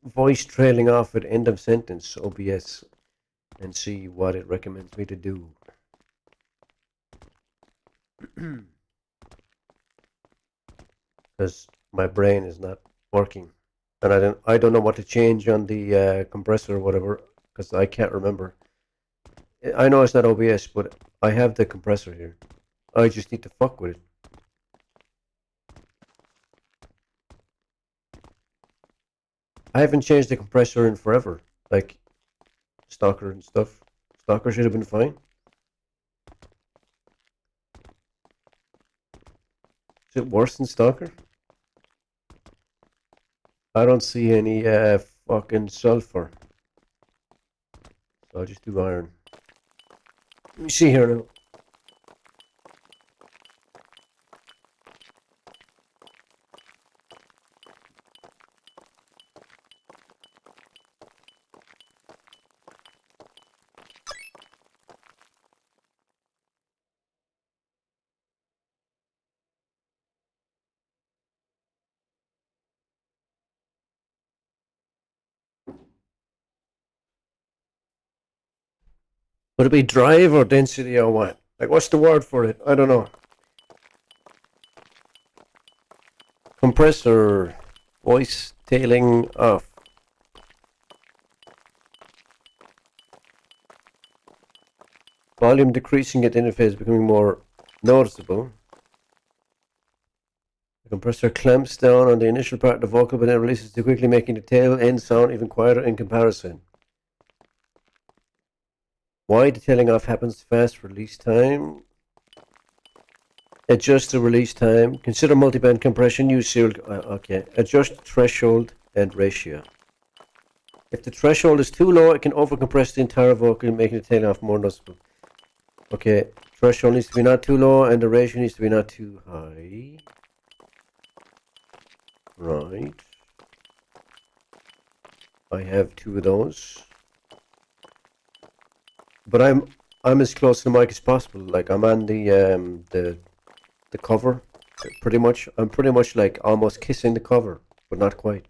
voice trailing off at end of sentence OBS and see what it recommends me to do? Because my brain is not working, and I don't know what to change on the compressor or whatever, because I can't remember. I know it's not OBS, but I have the compressor here. I just need to fuck with it. I haven't changed the compressor in forever, like Stalker and stuff. Stalker should have been fine. Is it worse than Stalker? I don't see any fucking sulfur. So I'll just do iron. Let me see here now. Would it be drive or density or what? Like, what's the word for it? I don't know. Compressor. Voice tailing off. Volume decreasing at the interface, becoming more noticeable. The compressor clamps down on the initial part of the vocal, but then releases too quickly, making the tail end sound even quieter in comparison. Why the tailing off happens fast release time. Adjust the release time. Consider multiband compression. Use serial. Okay. Adjust threshold and ratio. If the threshold is too low, it can overcompress the entire vocal, making the tailing off more noticeable. Okay. Threshold needs to be not too low, and the ratio needs to be not too high. Right. I have two of those. But I'm as close to the mic as possible. Like, I'm on the cover, pretty much. I'm pretty much like almost kissing the cover, but not quite.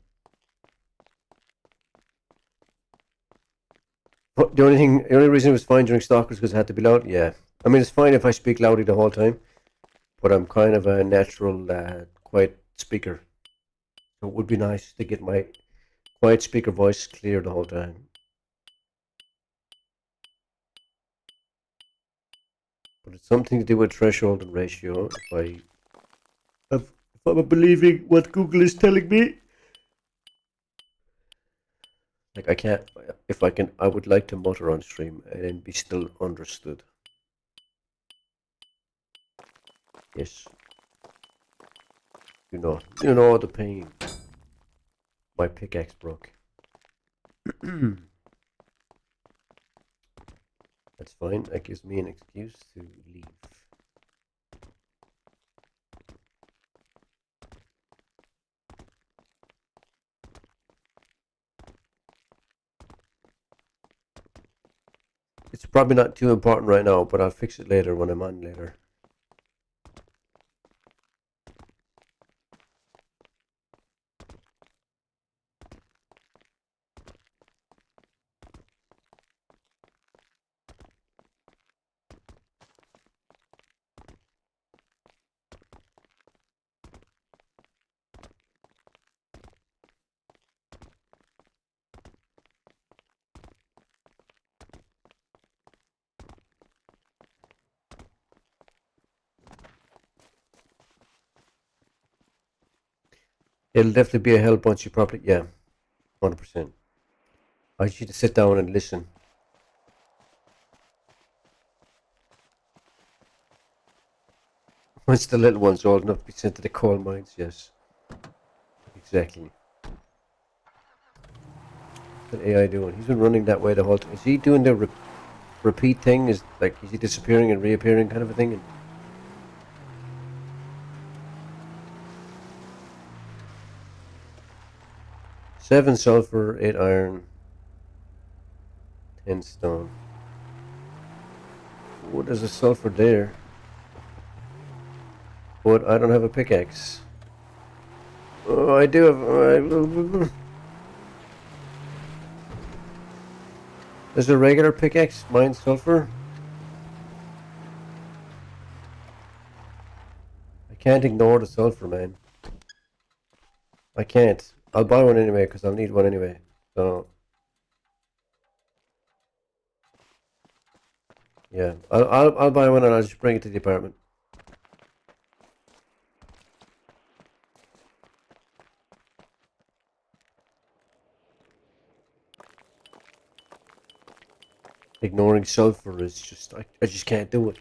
But the only reason it was fine during stock was because it had to be loud. Yeah, I mean it's fine if I speak loudly the whole time, but I'm kind of a natural quiet speaker. So it would be nice to get my quiet speaker voice clear the whole time. But it's something to do with threshold and ratio. If I'm believing what Google is telling me. Like I can't, if I can, I would like to mutter on stream and then be still understood. Yes. You know the pain. My pickaxe broke. That's fine, that gives me an excuse to leave. It's probably not too important right now, but I'll fix it later when I'm on later. It'll definitely be a help once you properly, yeah, 100%. I just need to sit down and listen. Once the little one's old enough to be sent to the coal mines, yes. Exactly. What's the AI doing? He's been running that way the whole time. Is he doing the repeat thing? Is he disappearing and reappearing kind of a thing? 7 sulfur, 8 iron, 10 stone. Oh, there's a sulfur there. But I don't have a pickaxe. Oh, I do have... There's a regular pickaxe, mine sulfur. I can't ignore the sulfur, man. I can't. I'll buy one anyway, because I'll need one anyway. So, yeah. I'll buy one and I'll just bring it to the apartment. Ignoring sulfur is just, I just can't do it.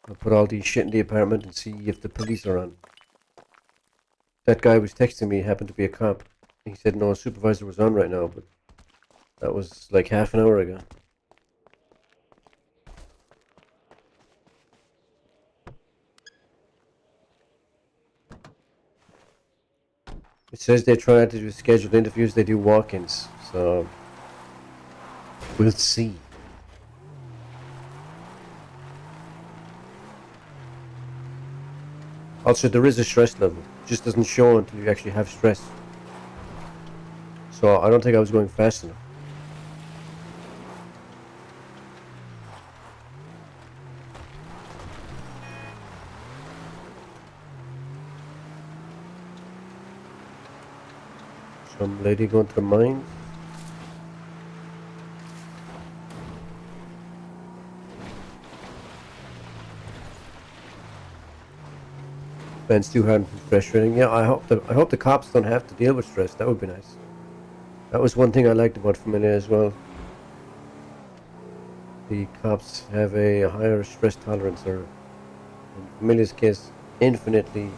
I'll put all these shit in the apartment and see if the police are on. That guy was texting me, happened to be a cop. He said no supervisor was on right now, but that was like half an hour ago. It says they try not to do scheduled interviews, they do walk-ins, so we'll see. Also, there is a stress level. It just doesn't show until you actually have stress. So I don't think I was going fast enough. Some lady going to the mines. Ben's too hard and frustrating. Yeah, I hope the cops don't have to deal with stress. That would be nice. That was one thing I liked about Familia as well. The cops have a higher stress tolerance, or in Familia's case, infinitely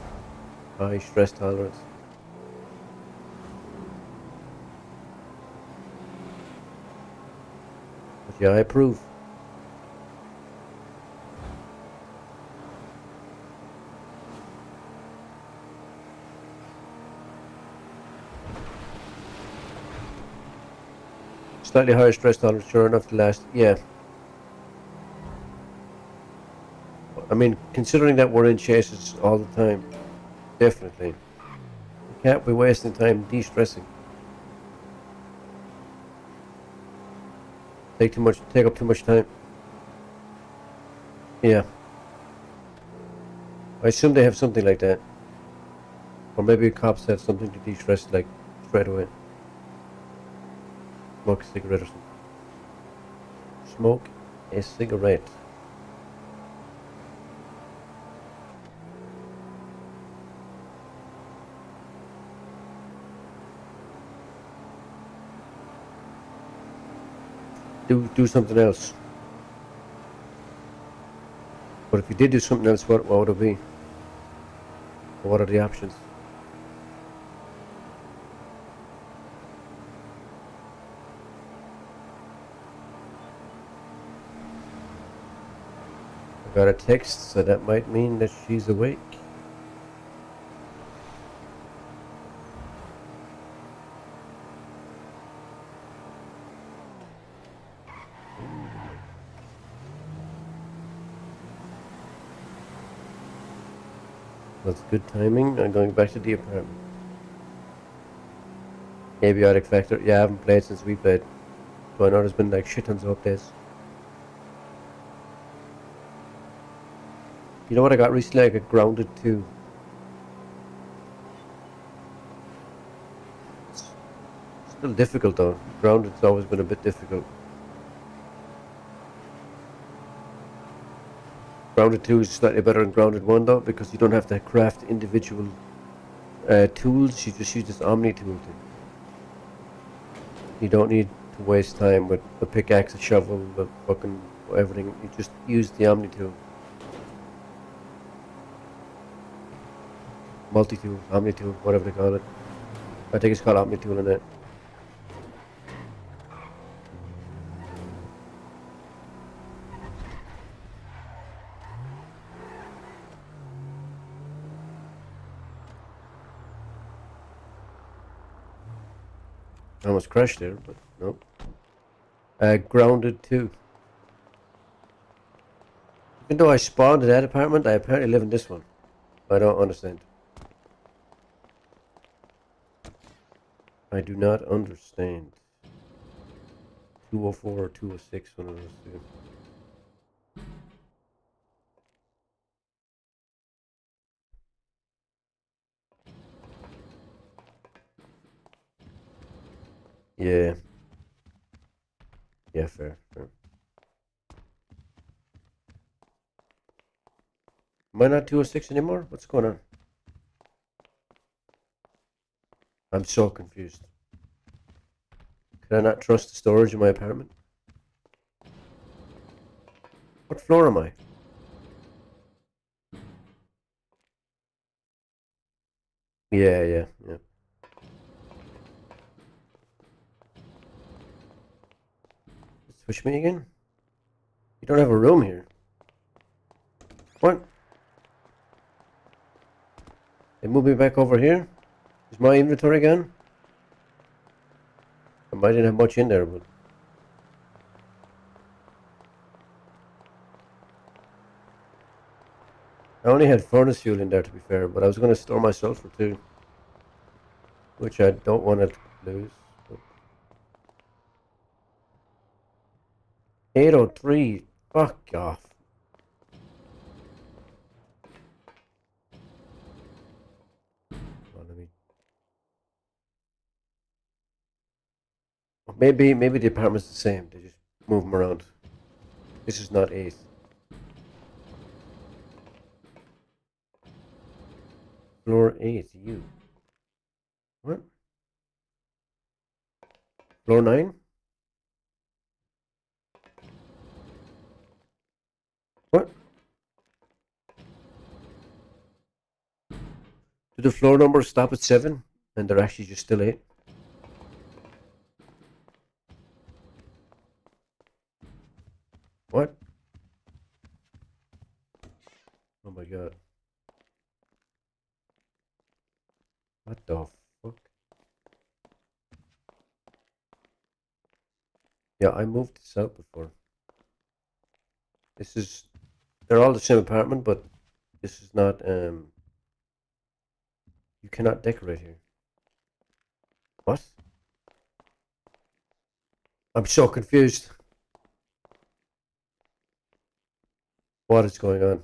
high stress tolerance. But yeah, I approve. Slightly higher stress tolerance, sure enough to last. Yeah. I mean, considering that we're in chases all the time, definitely. You can't be wasting time de-stressing. Take up too much time. Yeah. I assume they have something like that. Or maybe cops have something to de-stress, like, straight away. Smoke a cigarette or something. Smoke a cigarette. Do something else. But if you did do something else, what would it be? Or what are the options? I got a text, so that might mean that she's awake. That's good timing. I'm going back to the apartment. Abiotic Factor. Yeah, I haven't played since we played. So I know there's been like shit tons of updates. You know what I got recently? I got Grounded 2. It's still difficult though. Grounded's always been a bit difficult. Grounded 2 is slightly better than Grounded 1 though, because you don't have to craft individual tools. You just use this Omni tool. You don't need to waste time with the pickaxe, a shovel, the fucking everything. You just use the Omni tool. Multi-tool, Omni tool, whatever they call it. I think it's called Omni tool in it. I almost crashed there, but nope. Grounded 2. Even though I spawned in that apartment, I apparently live in this one. I don't understand. I do not understand. 204 or 206, one of those two. Yeah. Yeah, fair. Am I not 206 anymore? What's going on? I'm so confused. Can I not trust the storage in my apartment? What floor am I? Yeah. Switch me again? You don't have a room here. What? They moved me back over here? Is my inventory gone? I might didn't have much in there, but... I only had furnace fuel in there, to be fair, but I was going to store my sulfur too. Which I don't want to lose. But... 803. Fuck off. Well, let me... Maybe the apartment's the same. They just move them around. This is not 8th. Floor 8, you. What? Floor 9? What? Do the floor numbers stop at 7? And they're actually just still 8? What? Oh my god. What the fuck? Yeah, I moved this out before. This is... They're all the same apartment, but this is not, You cannot decorate here. What? I'm so confused. What is going on?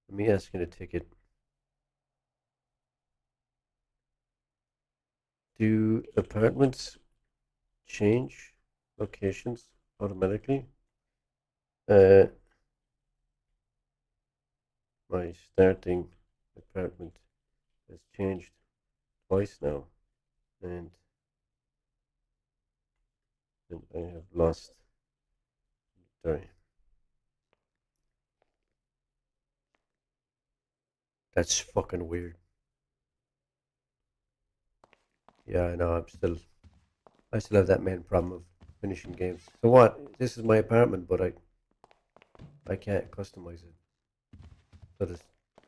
Let me ask you a ticket. Do apartments change locations automatically? My starting apartment has changed twice now, and I have lost. Sorry. That's fucking weird. Yeah, I know. I still have that main problem of finishing games. So what? This is my apartment, but I can't customize it. So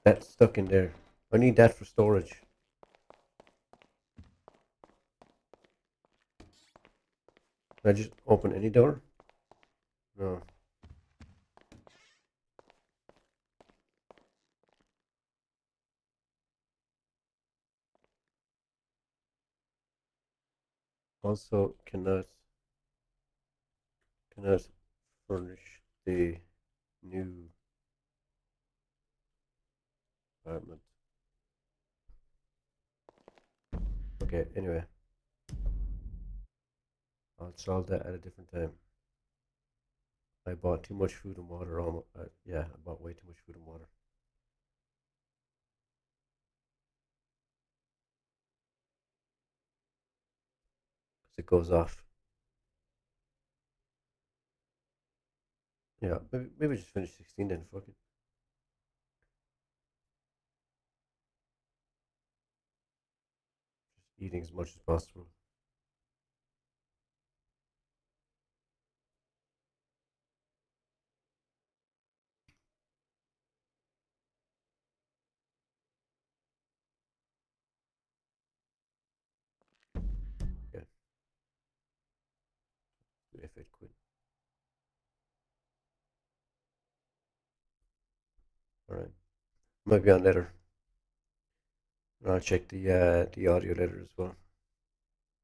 that's stuck in there. I need that for storage. Can I just open any door? No. Also cannot furnish the new apartment. Okay, anyway. I'll solve that at a different time. I bought too much food and water. Almost, yeah, I bought way too much food and water. Because it goes off. Yeah, maybe just finish 16 then. Fuck it. Just eating as much as possible. Okay. If it quit. Alright. Might be on later. I'll check the audio later as well.